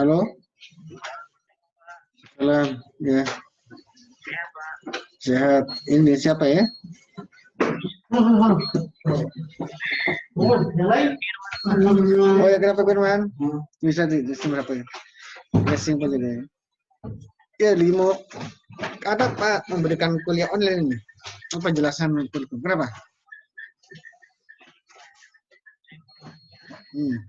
Halo. Salam. Ya. Sehat. Ini siapa ya? Oh ya, kenapa Firman? Bisa di berapa ya? Ya simpel aja ya. Ya, limo. Ada Pak memberikan kuliah online ini. Apa penjelasan kurikulum? Kenapa? Hmm.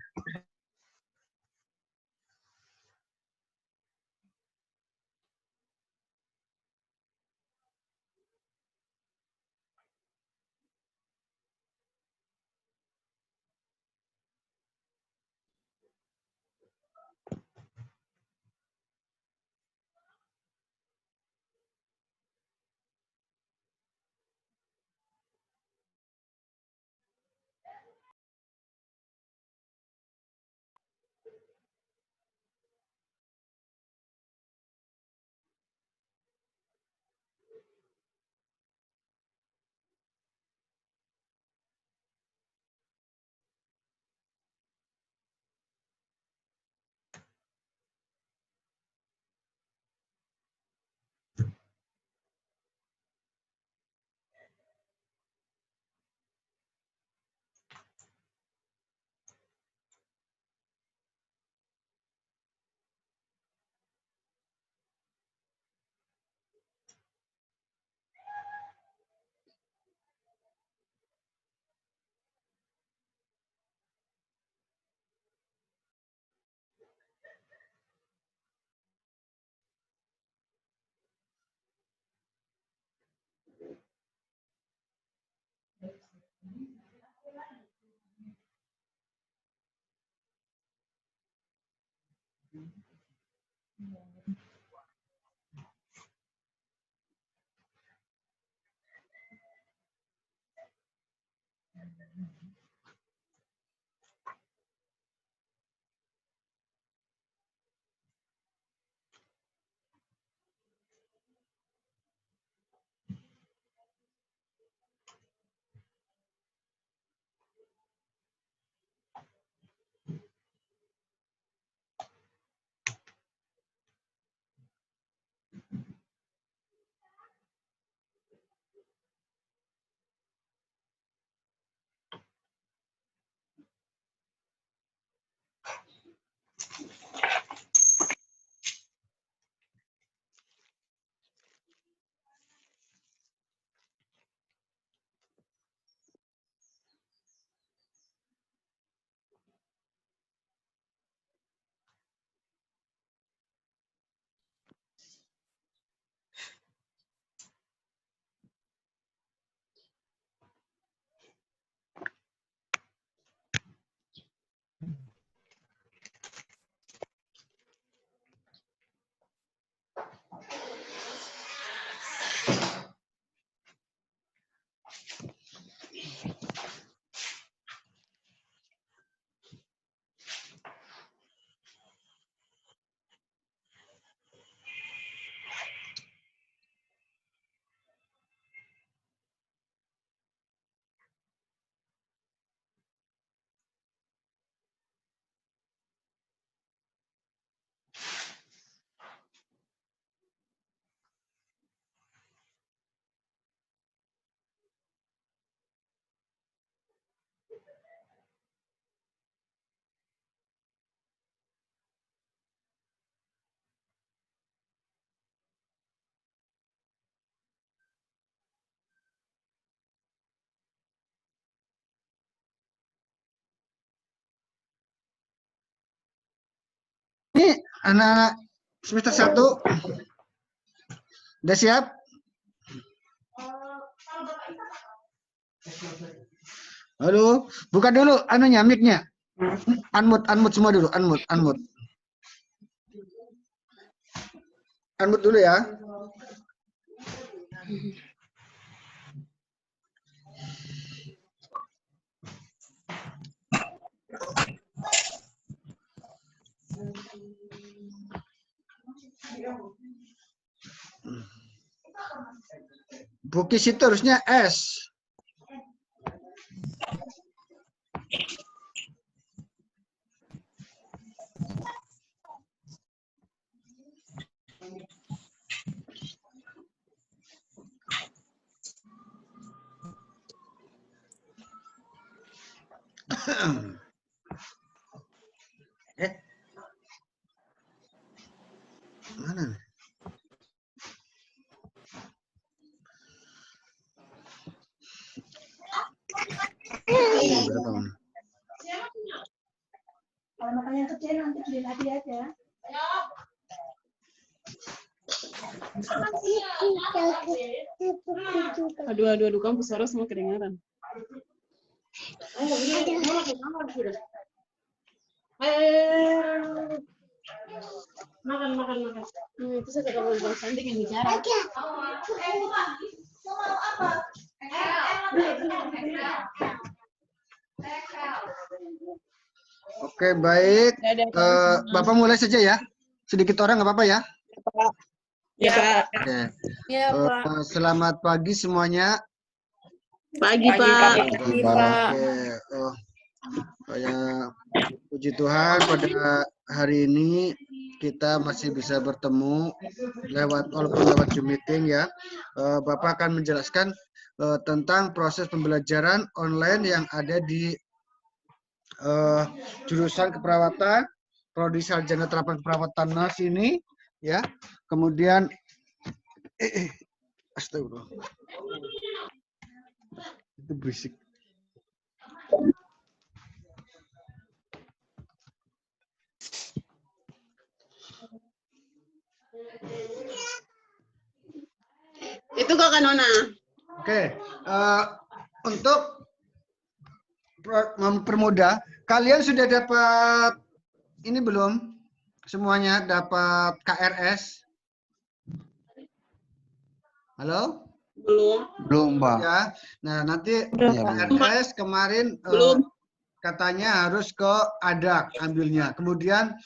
Ini anak-anak semester 1 udah siap? Halo, buka dulu anunya mic-nya. Unmute semua dulu, unmute. Unmute dulu ya. Bukis itu harusnya S. Mana nih? Berapa? Kalau makan yang kecil nanti beli lagi aja. Aduh, kamu suara semua kedengaran. Makan. Itu saya kalau mau sanding yang bicara. Oke, baik. Bapak mulai saja ya. Sedikit orang nggak apa-apa ya. Ya, Pak. Oke. Ya, Pak. Selamat pagi semuanya. Pagi, Pak. Pagi, Pak. Oke. Puji Tuhan pada hari ini kita masih bisa bertemu walaupun lewat Zoom meeting ya. Bapak akan menjelaskan tentang proses pembelajaran online yang ada di jurusan keperawatan, prodi sarjana terapan keperawatan nurse ini ya. Kemudian astagfirullah. Itu berisik. Itu Kakak Nona. Oke, untuk mempermudah, kalian sudah dapat ini belum? Semuanya dapat KRS? Halo? Belum, Pak. Ya. Nah, nanti Iya, KRS kemarin Belum. katanya harus ke ADAK ambilnya. Kemudian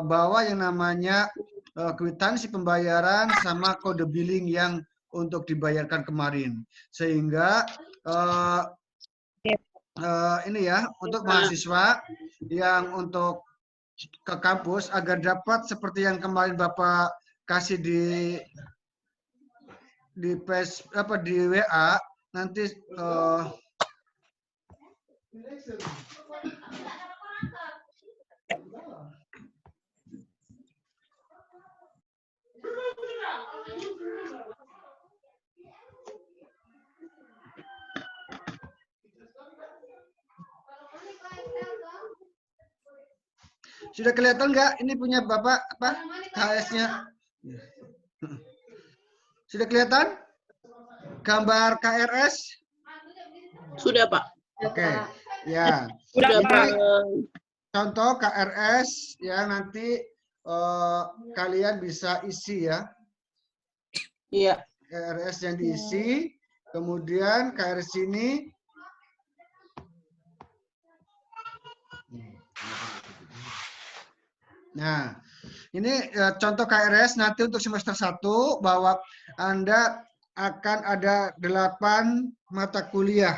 bawa yang namanya kwitansi pembayaran sama kode billing yang untuk dibayarkan kemarin. Sehingga ini ya, untuk mahasiswa yang untuk ke kampus agar dapat seperti yang kemarin Bapak kasih di WA nanti sudah kelihatan nggak? Ini punya Bapak apa? KS-nya. Sudah kelihatan? Gambar KRS? Sudah, Pak. Oke. Ya. Sudah, Pak. Contoh KRS ya nanti kalian bisa isi ya. Iya. KRS yang diisi, kemudian KRS ini nah, ini contoh KRS nanti untuk semester 1 bahwa Anda akan ada 8 mata kuliah.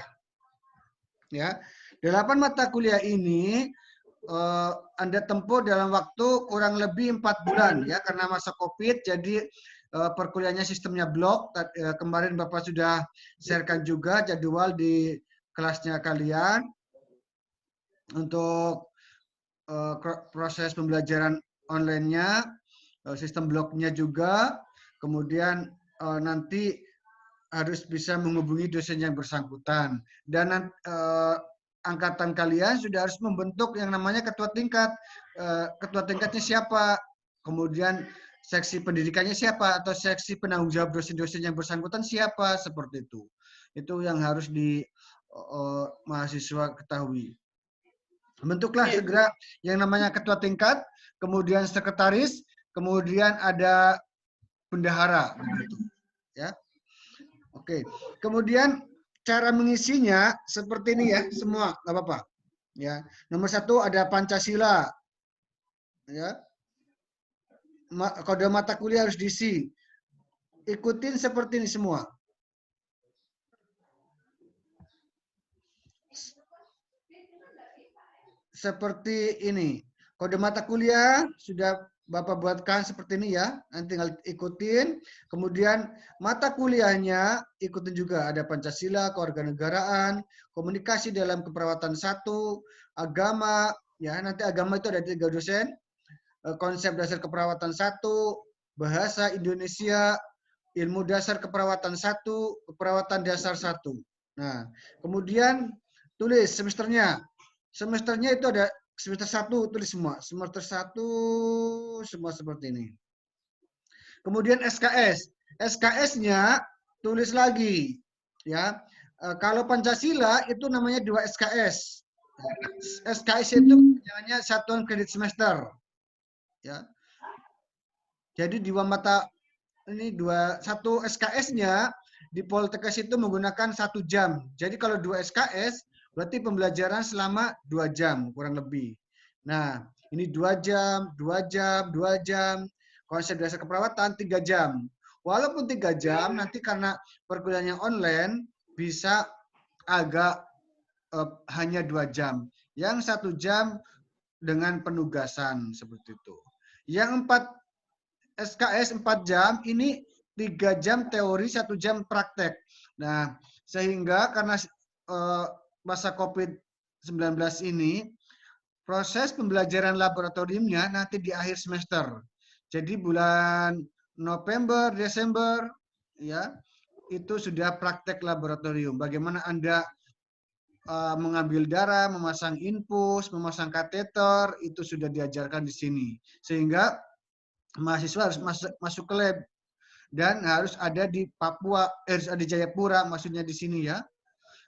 Ya. 8 mata kuliah ini Anda tempuh dalam waktu kurang lebih 4 bulan ya karena masa Covid jadi perkuliahannya sistemnya blok. Kemarin Bapak sudah sharekan juga jadwal di kelasnya kalian untuk proses pembelajaran online-nya, sistem bloknya juga, kemudian nanti harus bisa menghubungi dosen yang bersangkutan. Dan angkatan kalian sudah harus membentuk yang namanya ketua tingkat. Ketua tingkatnya siapa? Kemudian seksi pendidikannya siapa? Atau seksi penanggung jawab dosen-dosen yang bersangkutan siapa? Seperti itu. Itu yang harus di mahasiswa ketahui. Bentuklah segera yang namanya ketua tingkat, kemudian sekretaris, kemudian ada bendahara. Ya. Oke. Kemudian cara mengisinya seperti ini ya, semua nggak apa-apa. Ya. Nomor 1 ada Pancasila. Ya. Kode mata kuliah harus diisi. Ikutin seperti ini semua. Seperti ini. Kode mata kuliah sudah Bapak buatkan seperti ini ya, nanti tinggal ikutin. Kemudian mata kuliahnya ikutin juga, ada Pancasila, kewarganegaraan, komunikasi dalam keperawatan 1, agama, ya nanti agama itu ada 3 dosen, konsep dasar keperawatan 1, bahasa Indonesia, ilmu dasar keperawatan 1, keperawatan dasar 1. Nah, kemudian tulis semesternya. Semesternya itu ada semester 1 tulis semua. Semester 1 semua seperti ini. Kemudian SKS. SKS-nya tulis lagi ya. Kalau Pancasila itu namanya 2 SKS. SKS itu namanya satuan kredit semester. Ya. Jadi 2 mata ini 1 SKS-nya di Poltekkes itu menggunakan 1 jam. Jadi kalau 2 SKS berarti pembelajaran selama 2 jam kurang lebih. Nah, ini 2 jam, 2 jam, 2 jam. Konsep dasar keperawatan 3 jam. Walaupun 3 jam, nanti karena perkuliahan yang online bisa agak hanya 2 jam. Yang 1 jam dengan penugasan seperti itu. Yang 4 SKS 4 jam, ini 3 jam teori, 1 jam praktek. Nah, sehingga karena masa COVID-19 ini, proses pembelajaran laboratoriumnya nanti di akhir semester. Jadi bulan November, Desember, ya itu sudah praktek laboratorium. Bagaimana Anda mengambil darah, memasang infus, memasang kateter, itu sudah diajarkan di sini. Sehingga mahasiswa harus masuk ke lab dan harus ada di Papua, harus ada di Jayapura, maksudnya di sini ya.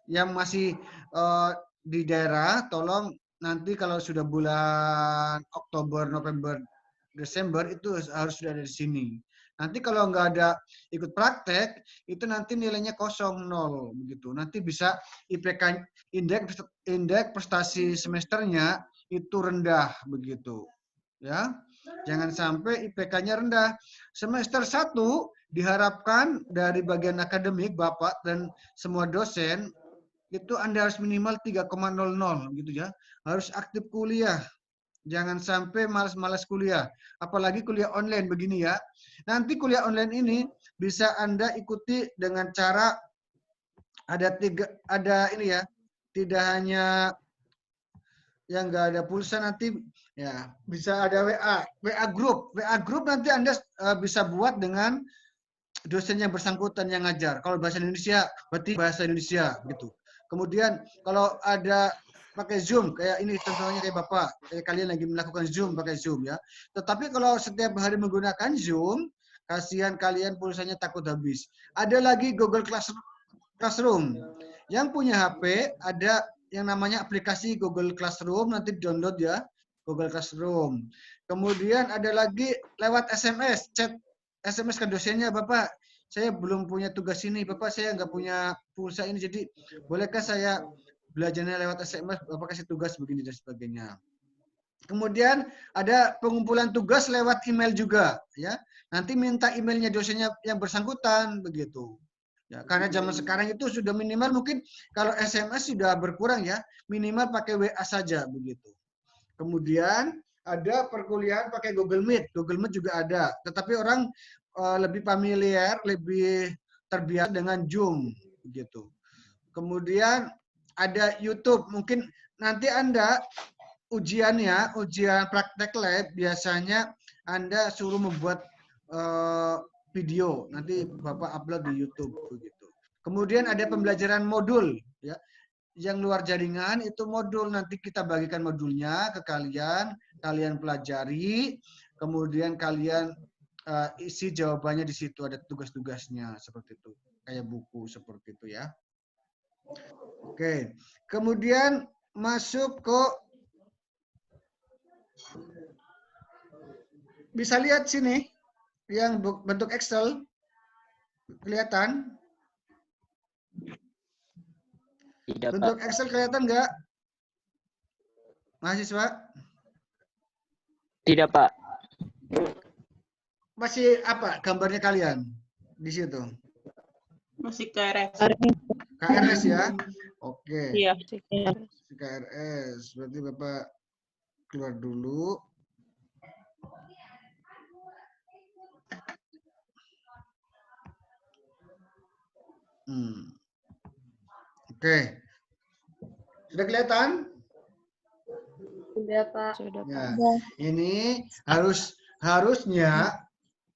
Yang masih di daerah, tolong nanti kalau sudah bulan Oktober, November, Desember itu harus sudah ada di sini. Nanti kalau nggak ada ikut praktek, itu nanti nilainya 0 begitu. Nanti bisa IPK indeks prestasi semesternya itu rendah begitu. Ya. Jangan sampai IPK-nya rendah. Semester 1 diharapkan dari bagian akademik Bapak dan semua dosen itu Anda harus minimal 3,00 gitu ya. Harus aktif kuliah. Jangan sampai malas-malas kuliah. Apalagi kuliah online begini ya. Nanti kuliah online ini bisa Anda ikuti dengan cara ada ini ya. Tidak hanya yang nggak ada pulsa nanti ya bisa ada WA group nanti Anda bisa buat dengan dosen yang bersangkutan yang ngajar. Kalau bahasa Indonesia berarti bahasa Indonesia gitu. Kemudian kalau ada pakai Zoom kayak ini contohnya kayak Bapak, kayak kalian lagi melakukan Zoom pakai Zoom ya. Tetapi kalau setiap hari menggunakan Zoom, kasihan kalian pulsanya takut habis. Ada lagi Google Classroom. Yang punya HP ada yang namanya aplikasi Google Classroom, nanti download ya, Google Classroom. Kemudian ada lagi lewat SMS, chat SMS ke dosennya, Bapak, saya belum punya tugas ini, Bapak, saya nggak punya pulsa ini, jadi bolehkah saya belajarnya lewat SMS, Bapak kasih tugas begini dan sebagainya. Kemudian ada pengumpulan tugas lewat email juga, ya. Nanti minta emailnya dosennya yang bersangkutan, begitu. Ya, karena zaman sekarang itu sudah minimal mungkin kalau SMS sudah berkurang ya, minimal pakai WA saja begitu. Kemudian ada perkuliahan pakai Google Meet. Google Meet juga ada. Tetapi orang lebih familiar, lebih terbiasa dengan Zoom begitu. Kemudian ada YouTube. Mungkin nanti Anda ujiannya, ujian praktek lab biasanya Anda suruh membuat video. Nanti Bapak upload di YouTube begitu. Kemudian ada pembelajaran modul ya. Yang luar jaringan itu modul, nanti kita bagikan modulnya ke kalian, kalian pelajari, kemudian kalian isi jawabannya di situ, ada tugas-tugasnya seperti itu, kayak buku seperti itu ya. Oke, kemudian masuk ke, bisa lihat sini, yang bentuk Excel, kelihatan? Tidak, Bentuk Pak. Excel kelihatan nggak? Mahasiswa? Tidak, Pak. Masih apa gambarnya kalian di situ? Masih KRS. KRS ya? Oke. Iya. KRS. Berarti Bapak keluar dulu. Oke. Sudah kelihatan? Sudah, Pak. Ya. Ini harusnya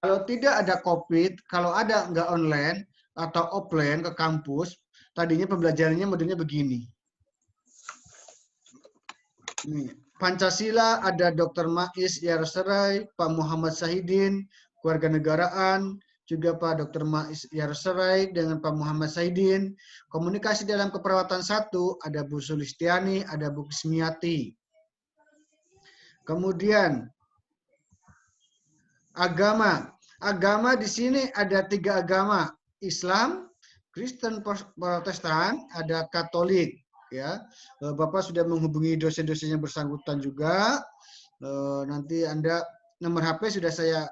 kalau tidak ada COVID, kalau ada nggak online atau offline ke kampus, tadinya pembelajarannya modelnya begini. Nih, Pancasila ada Dr. Mais Yarserai, Pak Muhammad Sahidin, Kewarganegaraan, juga Pak Dr. Mais Yarserai dengan Pak Muhammad Sahidin. Komunikasi dalam keperawatan 1 ada Bu Sulistiani, ada Bu Kismiati. Kemudian agama di sini ada 3 agama, Islam, Kristen, Protestan, ada Katolik. Ya, Bapak sudah menghubungi dosen-dosen yang bersangkutan juga. Nanti Anda nomor HP sudah saya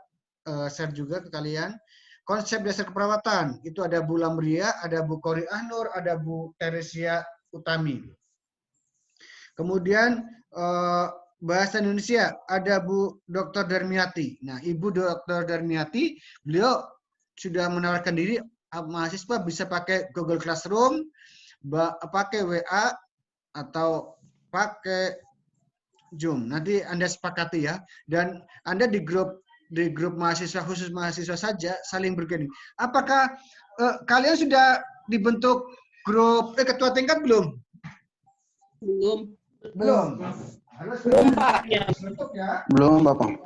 share juga ke kalian. Konsep dasar keperawatan itu ada Bu Lamria, ada Bu Kori Ahnur, ada Bu Teresia Utami. Kemudian bahasa Indonesia ada Bu Dr. Darmiati. Nah, Ibu Dr. Darmiati, beliau sudah menawarkan diri mahasiswa bisa pakai Google Classroom, pakai WA atau pakai Zoom. Nanti Anda sepakati ya. Dan Anda di grup mahasiswa khusus mahasiswa saja saling bergabung. Apakah kalian sudah dibentuk grup ketua tingkat belum? Belum. Belum, Pak. Dibentuk ya. Belum, Bapak.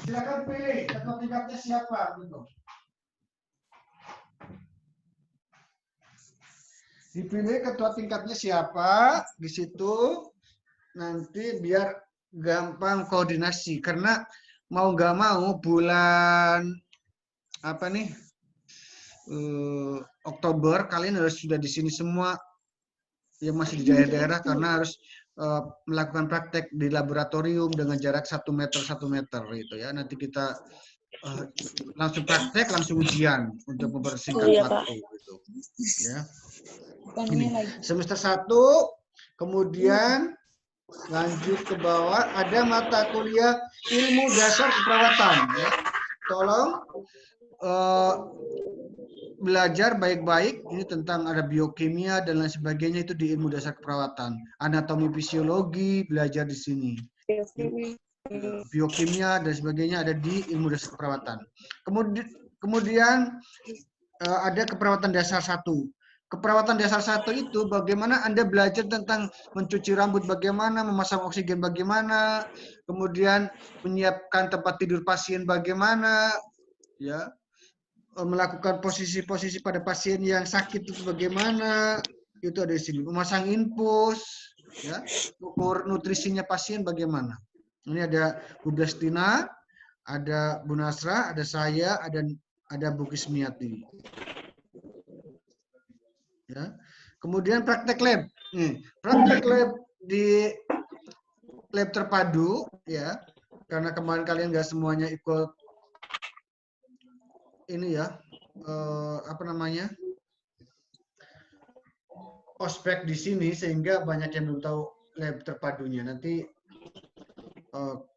Silakan pilih ketua tingkatnya siapa gitu. Dipilih ketua tingkatnya siapa, di situ nanti biar gampang koordinasi. Karena mau nggak mau bulan apa nih Oktober kalian harus sudah di sini semua yang masih di daerah-daerah karena harus melakukan praktek di laboratorium dengan jarak 1 meter gitu ya. Nanti kita langsung praktek, langsung ujian untuk mempersingkat waktu gitu. Ya. Ini semester 1, kemudian lanjut ke bawah ada mata kuliah ilmu dasar keperawatan. Ya. Tolong belajar baik-baik. Ini tentang ada biokimia dan lain sebagainya itu di ilmu dasar keperawatan. Anatomi fisiologi belajar di sini. Biokimia dan sebagainya ada di ilmu dasar keperawatan. Kemudian ada keperawatan dasar 1. Keperawatan dasar 1 itu bagaimana Anda belajar tentang mencuci rambut bagaimana, memasang oksigen bagaimana, kemudian menyiapkan tempat tidur pasien bagaimana, ya, melakukan posisi-posisi pada pasien yang sakit itu bagaimana, itu ada di sini. Memasang infus, ya, ukur nutrisinya pasien bagaimana. Ini ada Bu Blastina, ada Bu Nasra, ada saya, ada Bu Kismiati. Ya. Kemudian praktek lab. Nih, praktek lab di lab terpadu ya. Karena kemarin kalian nggak semuanya ikut ini ya. Apa namanya? Ospek di sini sehingga banyak yang belum tahu lab terpadunya. Nanti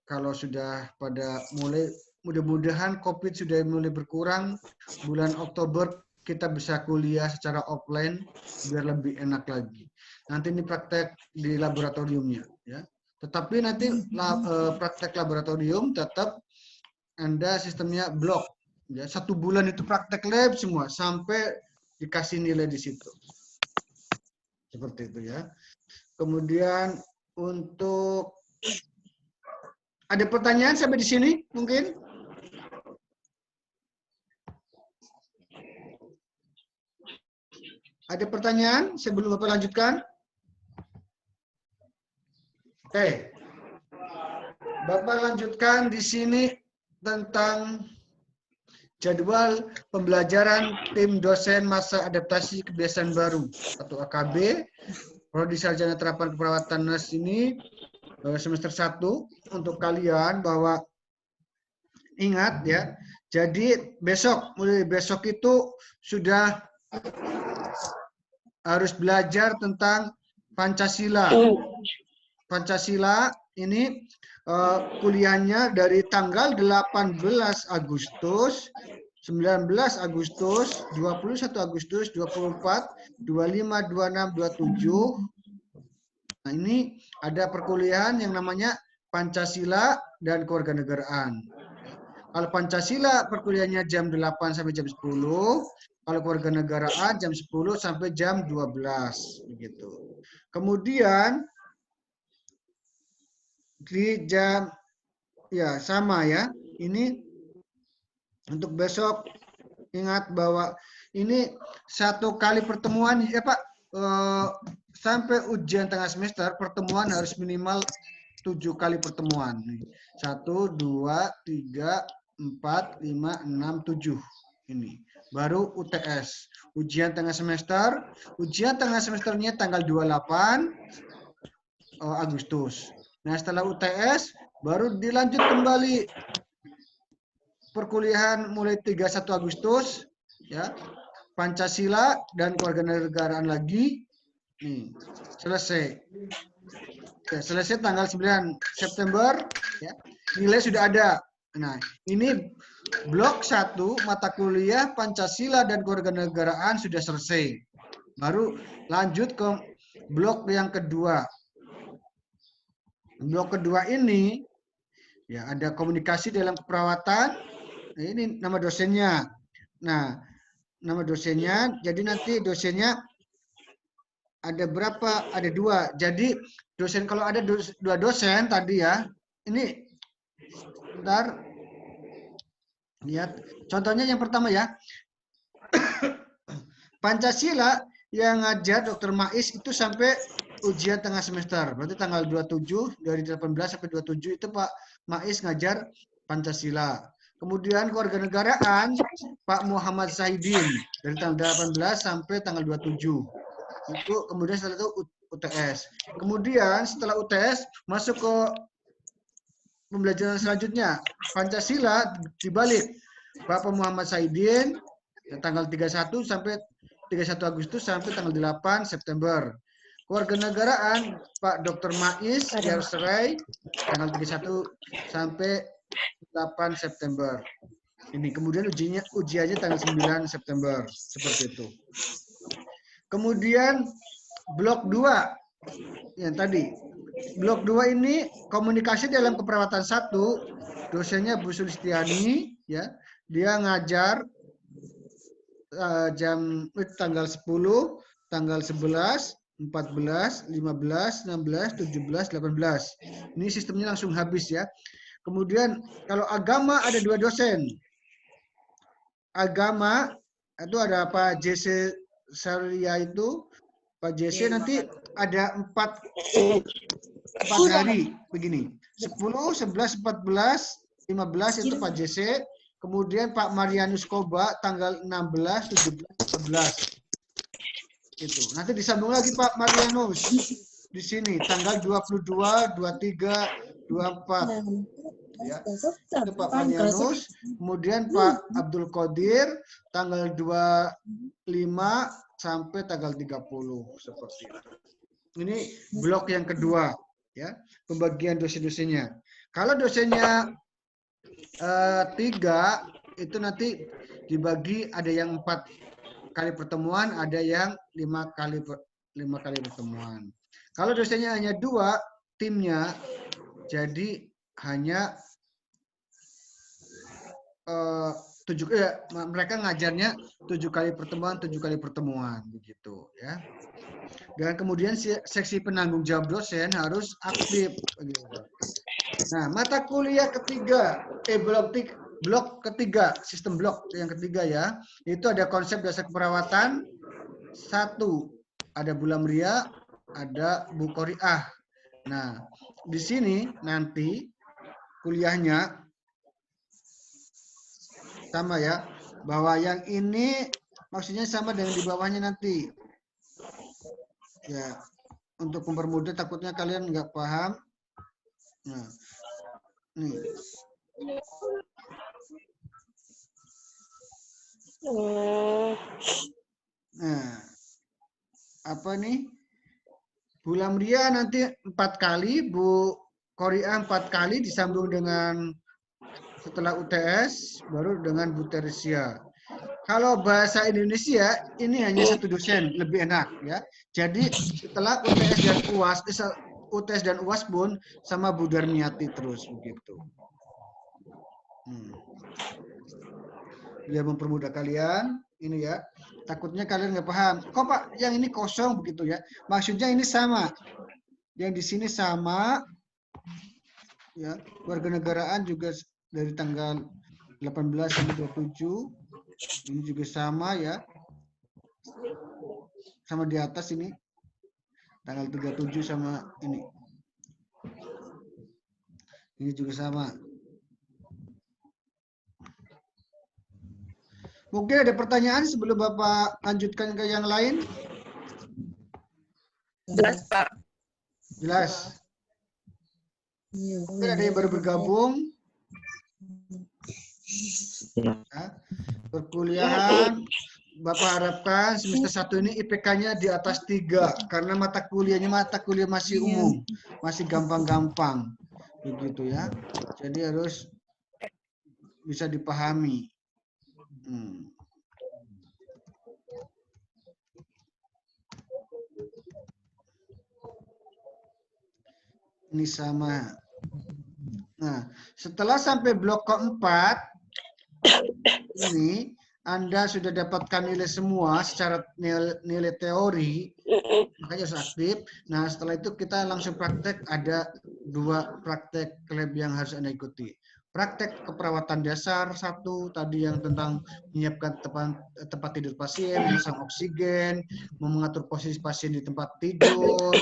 kalau sudah pada mulai mudah-mudahan COVID sudah mulai berkurang bulan Oktober kita bisa kuliah secara offline biar lebih enak lagi. Nanti ini praktek di laboratoriumnya, ya. Tetapi nanti praktek laboratorium tetap Anda sistemnya blok, ya. 1 bulan itu praktek lab semua sampai dikasih nilai di situ. Seperti itu ya. Kemudian untuk ada pertanyaan sampai di sini mungkin? Ada pertanyaan sebelum Bapak lanjutkan? Oke. Bapak lanjutkan di sini tentang jadwal pembelajaran tim dosen masa adaptasi kebiasaan baru atau AKB. Prodi Sarjana Terapan Keperawatan Nurse ini semester 1 untuk kalian bahwa ingat ya. Jadi mulai besok itu sudah harus belajar tentang Pancasila. Pancasila ini kuliahnya dari tanggal 18 Agustus 19 Agustus, 21 Agustus, 24, 25, 26, 27. Nah, ini ada perkuliahan yang namanya Pancasila dan Kewarganegaraan. Kalau Pancasila perkuliahannya jam 8 sampai jam 10, kalau Kewarganegaraan jam 10 sampai jam 12 begitu. Kemudian di jam ya sama ya. Ini untuk besok ingat bahwa ini 1 kali pertemuan ya Pak, sampai ujian tengah semester pertemuan harus minimal 7 kali pertemuan. 1, 2, 3, 4, 5, 6, 7. Ini baru UTS. Ujian tengah semester. Ujian tengah semesternya tanggal 28 Agustus. Nah, setelah UTS baru dilanjut kembali perkuliahan mulai 31 Agustus ya. Pancasila dan Kewarganegaraan lagi. Nih, selesai. Ya, selesai tanggal 9 September ya. Nilai sudah ada. Nah, ini blok 1 mata kuliah Pancasila dan Kewarganegaraan sudah selesai. Baru lanjut ke blok yang kedua. Blok kedua ini ya ada komunikasi dalam keperawatan. Nah, ini nama dosennya. Nah, nama dosennya. Jadi nanti dosennya ada berapa? Ada 2. Jadi dosen kalau ada 2 dosen tadi ya. Ini bentar. Lihat. Contohnya yang pertama ya. Pancasila yang ngajar Dr. Mais itu sampai ujian tengah semester. Berarti tanggal 27 dari 18 sampai 27 itu Pak Mais ngajar Pancasila. Kemudian Kewarganegaraan Pak Muhammad Zahidin dari tanggal 18 sampai tanggal 27. Itu kemudian setelah itu UTS. Kemudian setelah UTS masuk ke pembelajaran selanjutnya. Pancasila dibalik Bapak Muhammad Zahidin tanggal 31 sampai 31 Agustus sampai tanggal 8 September. Kewarganegaraan Pak Dr. Mais Yarserai tanggal 31 sampai 8 September. Ini kemudian ujiannya tanggal 9 September seperti itu. Kemudian blok 2 yang tadi. Blok 2 ini komunikasi dalam keperawatan 1, dosennya Bu Sulistiani ya. Dia ngajar tanggal 10, tanggal 11, 14, 15, 16, 17, 18. Ini sistemnya langsung habis ya. Kemudian kalau agama ada 2 dosen. Agama itu ada Pak JC Saria itu. Pak JC nanti ada 4 hari begini. 10, 11, 14, 15 itu Pak JC. Kemudian Pak Marianus Koba tanggal 16, 17, 18. Itu. Nanti disambung lagi Pak Marianus di sini tanggal 22, 23, 24. Ya. Itu Pak Marianus. Kemudian Pak Abdul Qadir tanggal 25 sampai tanggal 30 seperti itu. Ini blok yang kedua ya, pembagian dosen-dosennya. Kalau dosennya 3 itu nanti dibagi, ada yang 4 kali pertemuan, ada yang 5 kali pertemuan. Kalau dosennya hanya 2, timnya jadi hanya 7, mereka ngajarnya 7 kali pertemuan begitu ya. Dan kemudian seksi penanggung jawab dosen harus aktif begitu. Nah, mata kuliah ketiga, blok ketiga, sistem blok yang ketiga ya, itu ada konsep dasar keperawatan 1, ada Bu Lamria, ada Bu Qoriah. Nah, di sini nanti kuliahnya sama ya, bahwa yang ini maksudnya sama dengan di bawahnya nanti. Ya, untuk mempermudah, takutnya kalian nggak paham. Nah, nih. Nah, apa nih? Bu Lamria nanti 4 kali, Bu Qoriah 4 kali disambung dengan setelah UTS baru dengan Bu Teresia. Kalau bahasa Indonesia ini hanya satu dosen, lebih enak ya. Jadi setelah UTS dan UAS, UTS dan UAS pun sama Bu Darmiati terus begitu. Biar mempermudah kalian, ini ya. Takutnya kalian nggak paham. Kok Pak, yang ini kosong begitu ya? Maksudnya ini sama. Yang di sini sama, ya. Warganegaraan juga dari tanggal 18 sampai 27. Ini juga sama ya. Sama di atas ini. Tanggal 37 sama ini. Ini juga sama. Mungkin ada pertanyaan sebelum Bapak lanjutkan ke yang lain? Jelas, Pak. Jelas. Mungkin ada yang baru bergabung. Ya. Perkuliahan, Bapak harapkan semester 1 ini IPK-nya di atas 3 karena mata kuliah masih umum, masih gampang-gampang, begitu ya. Jadi harus bisa dipahami. Ini sama. Nah, setelah sampai blok keempat, ini Anda sudah dapatkan nilai semua secara nilai teori, makanya harus aktif. Nah, setelah itu kita langsung praktek. Ada 2 praktek lab yang harus Anda ikuti. Praktek keperawatan dasar 1 tadi yang tentang menyiapkan tempat tidur pasien, memasang oksigen, mengatur posisi pasien di tempat tidur,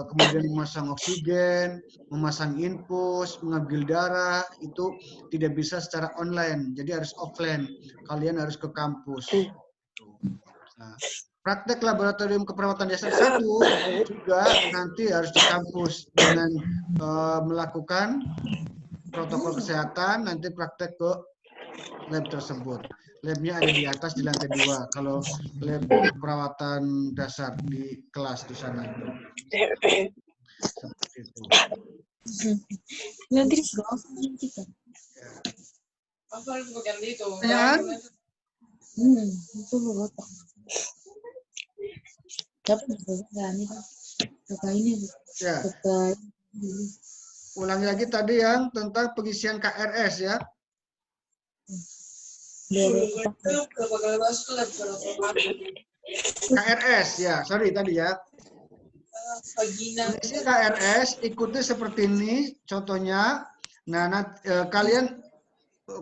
kemudian memasang oksigen, memasang infus, mengambil darah, itu tidak bisa secara online, jadi harus offline. Kalian harus ke kampus. Nah, praktek laboratorium keperawatan dasar 1 juga nanti harus di kampus dengan melakukan protokol kesehatan, nanti praktek ke lab tersebut. Labnya ada di atas di lantai 2. Kalau lab perawatan dasar di kelas di sana itu. Seperti itu. Pertanyaan? Ya. Ulangi lagi tadi yang tentang pengisian KRS ya. KRS ya, sorry tadi ya. Mengisi KRS ikuti seperti ini contohnya. Nah,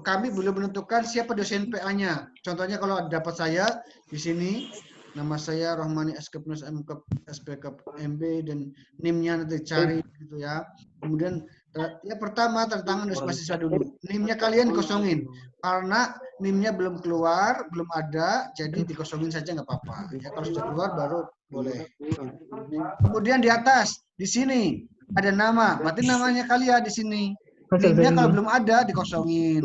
kami belum menentukan siapa dosen PA-nya. Contohnya kalau dapat saya di sini, nama saya Rohmani Eskepnus SPK MB dan NIM-nya nanti cari gitu ya. Kemudian ya pertama tanda tangan harus mahasiswa dulu. NIM-nya kalian kosongin karena NIM-nya belum keluar, belum ada, jadi dikosongin saja nggak apa-apa. Ya kalau sudah keluar baru boleh. Kemudian di atas di sini ada nama, berarti namanya kalian di sini. NIM-nya kalau belum ada dikosongin.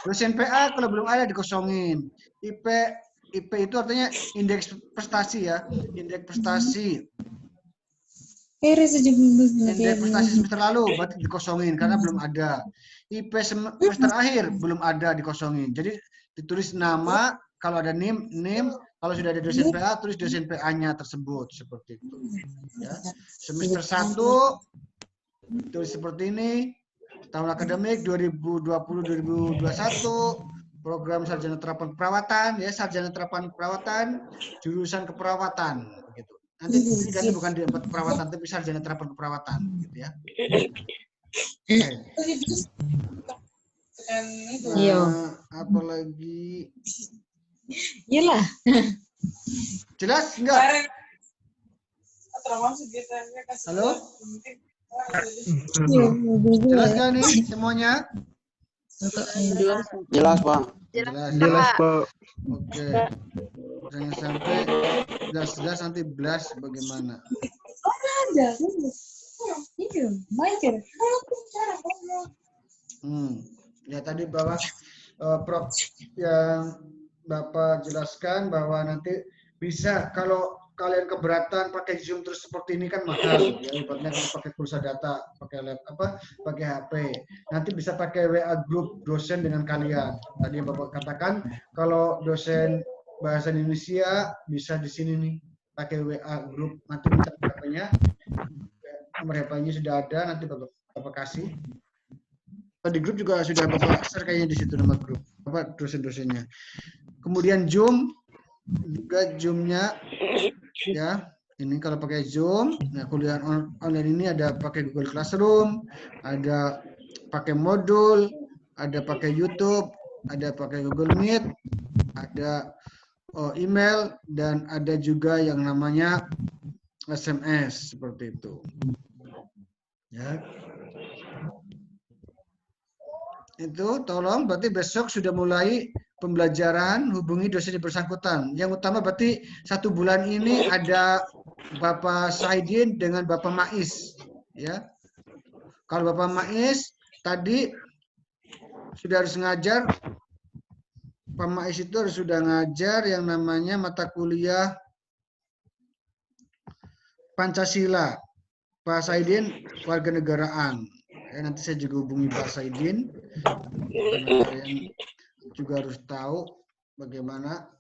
Dosen PA kalau belum ada dikosongin. IP itu artinya indeks prestasi ya, indeks prestasi. Indeks prestasi semester lalu berarti dikosongin karena belum ada. IP semester akhir belum ada dikosongin. Jadi ditulis nama, kalau ada NIM, kalau sudah ada dosen PA tulis dosen PA-nya tersebut seperti itu. Ya. Semester 1 tulis seperti ini. Tahun akademik 2020-2021, program sarjana terapan keperawatan, ya sarjana terapan keperawatan, jurusan keperawatan, begitu. Nanti ganti bukan di perawatan, tapi sarjana terapan keperawatan, gitu ya. Iya. Apalagi? Iyalah. Jelas enggak? Halo? Jelas nggak nih semuanya? Jelas, Pak. Jelas, Pak. Oke. Jangan sampai jelas nanti belas bagaimana. Ya tadi bahwa Prof yang Bapak jelaskan bahwa nanti bisa kalau kalian keberatan pakai Zoom terus seperti ini kan mahal ya, ibaratnya kalau pakai pulsa data, pakai laptop pakai HP. Nanti bisa pakai WA grup dosen dengan kalian. Tadi yang Bapak katakan kalau dosen bahasa Indonesia bisa di sini nih pakai WA grup, nanti minta HP-nya, nomor HP-nya sudah ada, nanti Bapak kasih. Di grup juga sudah Bapak share kayaknya di situ nama grup Bapak dosen-dosennya. Kemudian Zoom juga Zoom-nya ya. Ini kalau pakai Zoom, nah kuliah online ini ada pakai Google Classroom, ada pakai modul, ada pakai YouTube, ada pakai Google Meet, ada email, dan ada juga yang namanya SMS seperti itu. Ya. Itu tolong berarti besok sudah mulai pembelajaran, hubungi dosen yang bersangkutan. Yang utama berarti 1 bulan ini ada Bapak Saidin dengan Bapak Mais, ya. Kalau Bapak Mais tadi sudah harus ngajar, Pak Mais itu harus sudah ngajar yang namanya mata kuliah Pancasila. Pak Saidin Warganegaraan. Ya, nanti saya juga hubungi Pak Saidin. Karena kalian juga harus tahu bagaimana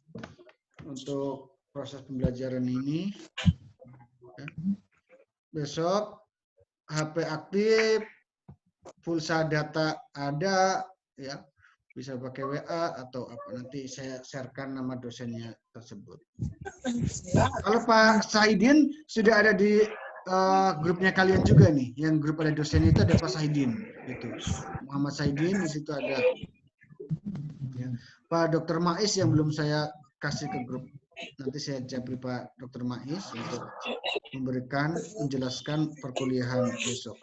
untuk proses pembelajaran ini. Ya. Besok HP aktif, pulsa data ada, ya bisa pakai WA atau apa, nanti saya sharekan nama dosennya tersebut. Kalau Pak Saidin sudah ada di grupnya kalian juga nih, yang grup ada dosen itu ada Pak Saidin, gitu. Muhammad Saidin di situ ada. Ya. Pak Dr. Mais yang belum saya kasih ke grup, nanti saya japri Pak Dr. Mais untuk memberikan, menjelaskan perkuliahan besok.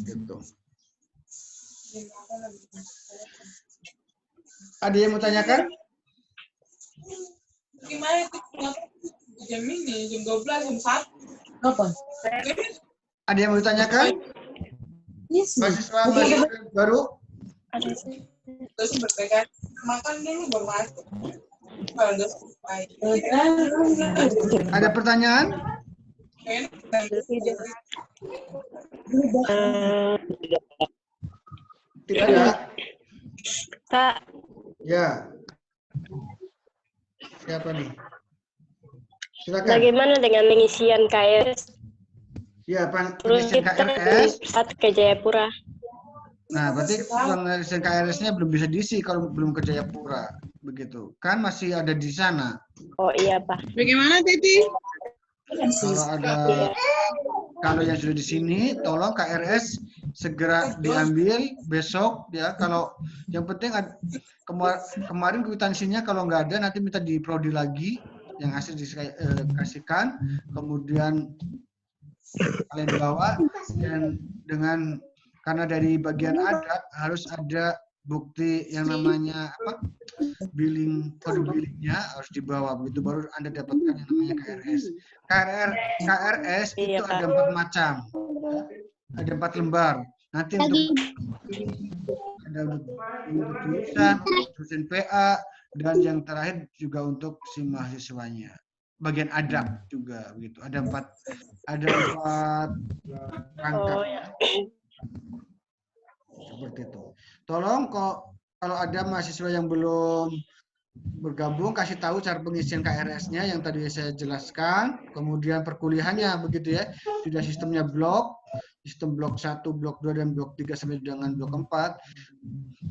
Gitu. Ada yang mau tanyakan? Gimana itu jam ini, jam 12, jam 1? Apa? Ada yang mau ditanyakan? Yes. Mahasiswa baru? Ada sih. Terus berbeda, makan dulu baru masuk. Kalau udah selesai. Ada pertanyaan? Tidak ada? Kak, Ya. Siapa nih? Silakan. bagaimana dengan pengisian KRS? Ya, Terus pengisian kita KRS. saat ke Jayapura. Nah, berarti pengisian KRS-nya belum bisa diisi kalau belum ke Jayapura. Begitu. Kan masih ada di sana. Oh iya, Pak. Bagaimana, Titi? Kalau ada, kalau yang sudah di sini, tolong KRS segera diambil besok ya. Kalau yang penting kemarin kwitansinya kalau nggak ada nanti minta di prodi lagi, yang hasil dikasihkan, kemudian kalian bawa, dan dengan karena dari bagian adat harus ada bukti yang namanya apa, billing, kode billingnya harus dibawa, begitu baru Anda dapatkan yang namanya KRS. KRS itu Iya, ada Kak. 4 macam, ada 4 lembar. Nanti untuk ada jurusan, dosen PA, dan yang terakhir juga untuk si mahasiswanya. Bagian adab juga begitu. Ada 4 rangkap. Oh ya. Seperti itu. Tolong kalau ada mahasiswa yang belum bergabung, kasih tahu cara pengisian KRS-nya yang tadi saya jelaskan, kemudian perkuliahannya begitu ya. Sudah sistemnya blok, sistem blok 1, blok 2, dan blok 3 sampai dengan blok 4.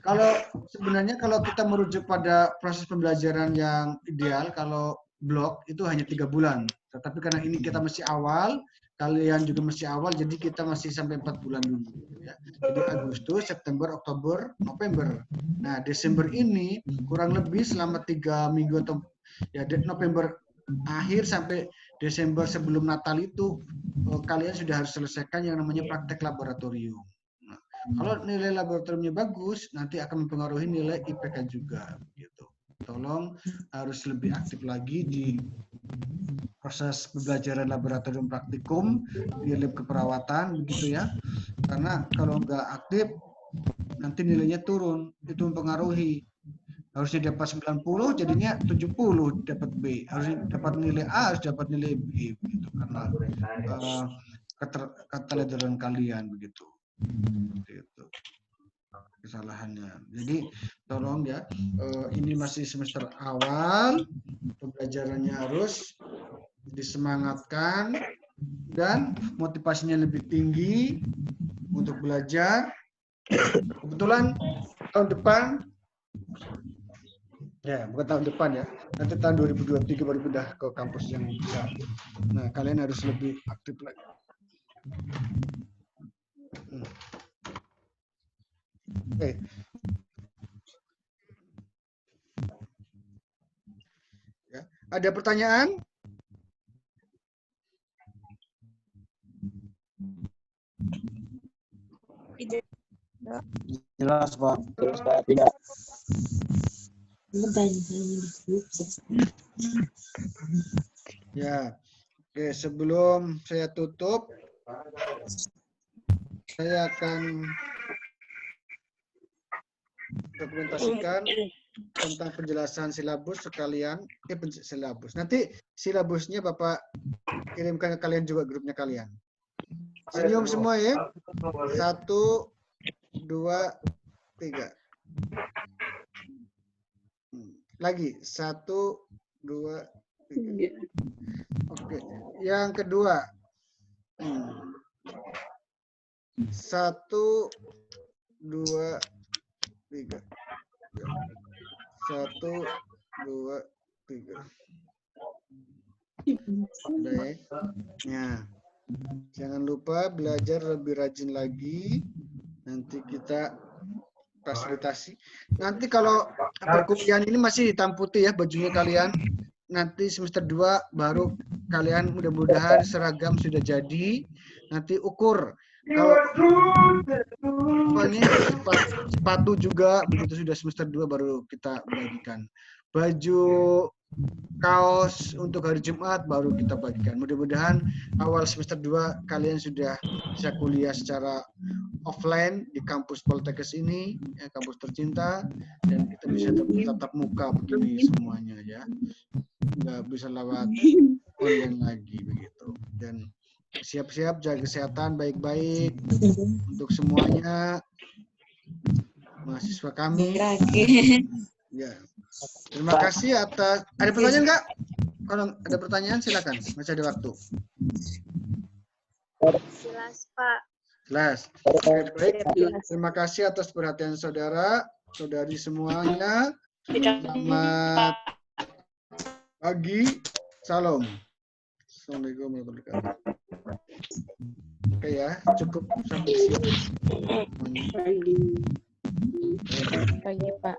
Kalau sebenarnya kalau kita merujuk pada proses pembelajaran yang ideal, kalau blok itu hanya 3 bulan. Tetapi karena ini kita masih awal, kalian juga masih awal, jadi kita masih sampai 4 bulan dulu. Ya. Jadi Agustus, September, Oktober, November. Nah, Desember ini kurang lebih selama 3 minggu atau ya November akhir sampai Desember sebelum Natal itu kalian sudah harus selesaikan yang namanya praktek laboratorium. Nah, kalau nilai laboratoriumnya bagus, nanti akan mempengaruhi nilai IPK juga. Gitu. Tolong harus lebih aktif lagi di proses pembelajaran laboratorium praktikum di lab keperawatan begitu ya, karena kalau nggak aktif nanti nilainya turun, itu mempengaruhi. harusnya dapat 90, jadinya 70 dapat B. Harusnya dapat nilai A, harus dapat nilai B begitu karena keteledoran kalian begitu. Itu kesalahannya. Jadi tolong ya, ini masih semester awal, pembelajarannya harus disemangatkan dan motivasinya lebih tinggi untuk belajar. Kebetulan tahun depan, ya bukan tahun depan ya, nanti tahun 2023 baru pindah ke kampus yang besar. Nah, kalian harus lebih aktif lagi. Oke. Ya, ada pertanyaan? Jelas, Pak. Terus Pak, tidak. Ya. Oke, sebelum saya tutup, saya akan dokumentasikan tentang penjelasan silabus sekalian. Silabus. Nanti silabusnya Bapak kirimkan ke kalian juga, grupnya kalian. Senyum semua ya. 1, 2, 3. Lagi 1, 2, 3. Oke, yang kedua. 1, 2, 3. 1, 2, 3. Baik. Ya. Jangan lupa belajar lebih rajin lagi. Nanti kita fasilitasi. Nanti kalau perkuliahan ini masih hitam putih ya bajunya kalian. Nanti semester 2 baru kalian mudah-mudahan seragam sudah jadi. Nanti ukur. Kalau ini sepatu juga begitu sudah semester 2 baru kita bagikan. Baju kaos untuk hari Jumat baru kita bagikan. Mudah-mudahan awal semester 2 kalian sudah bisa kuliah secara offline di kampus Poltekkes ini, ya, kampus tercinta, dan kita bisa tatap muka begini semuanya ya. Nggak bisa lewat online lagi begitu. Dan siap-siap jaga kesehatan baik-baik untuk semuanya mahasiswa kami. Ya. Terima kasih atas. Ada pertanyaan nggak? Kalau ada pertanyaan silakan. Masih ada waktu. Jelas, Pak. Jelas. Oke, baik. Terima kasih atas perhatian saudara, saudari semuanya. Selamat pagi. Salam. Assalamualaikum warahmatullahi wabarakatuh. Oke ya, cukup sampai sini. Pagi, Pak.